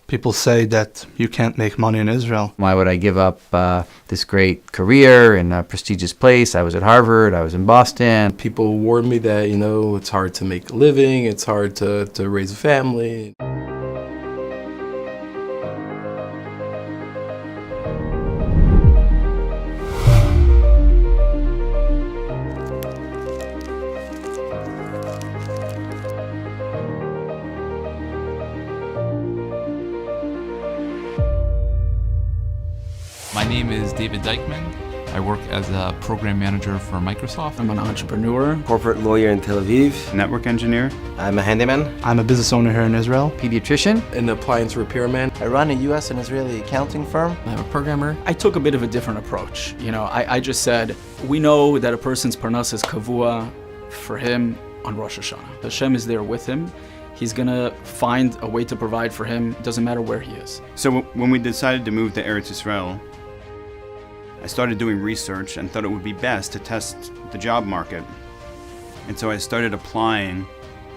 People say that you can't make money in Israel. Why would I give up this great career in a prestigious place? I was at Harvard, I was in Boston. People warn me that, it's hard to make a living, it's hard to raise a family. My name is David Dykman. I work as a program manager for Microsoft. I'm an entrepreneur. Corporate lawyer in Tel Aviv. Network engineer. I'm a handyman. I'm a business owner here in Israel. Pediatrician. An appliance repairman. I run a U.S. and Israeli accounting firm. I'm a programmer. I took a bit of a different approach. I just said, we know that a person's Parnassah is kavua for him on Rosh Hashanah. Hashem is there with him. He's going to find a way to provide for him. It doesn't matter where he is. So when we decided to move to Eretz Yisrael, I started doing research and thought it would be best to test the job market. And so I started applying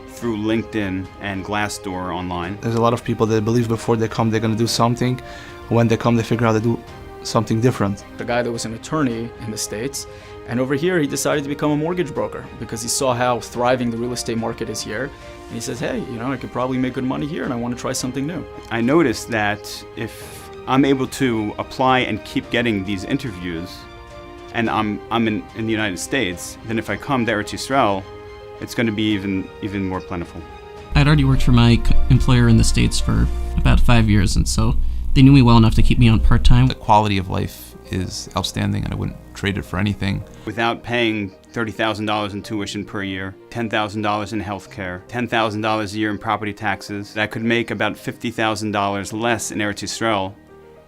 through LinkedIn and Glassdoor online. There's a lot of people that believe before they come they're going to do something. When they come, they figure out to do something different. The guy that was an attorney in the States, and over here he decided to become a mortgage broker because he saw how thriving the real estate market is here. And he says, hey, I could probably make good money here and I want to try something new. I noticed that if I'm able to apply and keep getting these interviews, and I'm in the United States, then if I come to Eretz Yisrael, it's going to be even more plentiful. I'd already worked for my employer in the States for about 5 years, and so they knew me well enough to keep me on part-time. The quality of life is outstanding, and I wouldn't trade it for anything. Without paying $30,000 in tuition per year, $10,000 in healthcare, $10,000 a year in property taxes, I could make about $50,000 less in Eretz Yisrael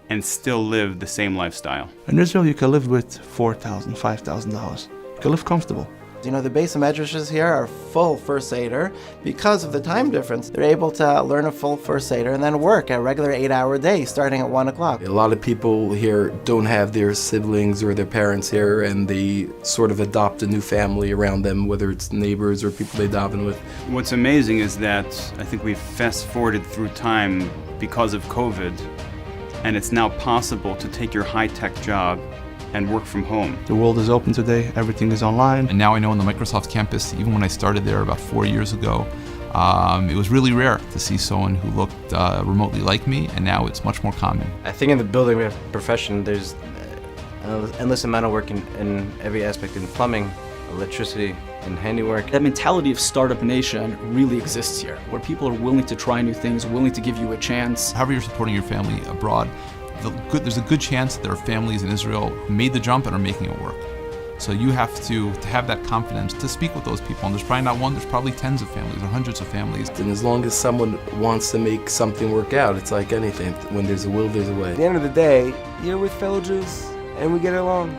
and still live the same lifestyle. In Israel, you can live with $4,000, $5,000. You can live comfortable. The base medrashes here are full first Seder. Because of the time difference, they're able to learn a full first Seder and then work a regular 8-hour day starting at 1 o'clock. A lot of people here don't have their siblings or their parents here, and they sort of adopt a new family around them, whether it's neighbors or people they daven with. What's amazing is that I think we've fast-forwarded through time because of COVID, and it's now possible to take your high-tech job and work from home. The world is open today, everything is online. And now I know on the Microsoft campus, even when I started there about 4 years ago, it was really rare to see someone who looked remotely like me, and now it's much more common. I think in the building we have profession, there's an endless amount of work in every aspect, in plumbing, electricity, and handiwork. That mentality of startup nation really exists here, where people are willing to try new things, willing to give you a chance. However you're supporting your family abroad, there's a good chance that there are families in Israel who made the jump and are making it work. So you have to have that confidence to speak with those people. And there's probably not one, there's probably tens of families or hundreds of families. And as long as someone wants to make something work out, it's like anything. When there's a will, there's a way. At the end of the day, you're with fellow Jews, and we get along.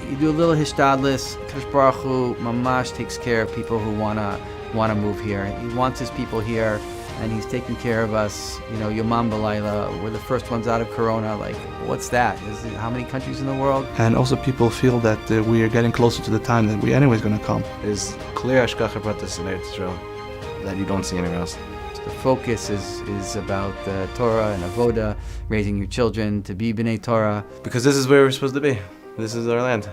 You do a little hishtadlis. Kadosh Baruch Hu mamash takes care of people who wanna move here. He wants his people here, and he's taking care of us. Yomam Balayla. We're the first ones out of Corona. Like, what's that? How many countries in the world? And also people feel that we are getting closer to the time that we anyways going to come. There's clear hashgacha pratis in Eretz Yisrael that you don't see anywhere else. The focus is about Torah and avoda, raising your children to be b'nei Torah. Because this is where we're supposed to be. This is our land.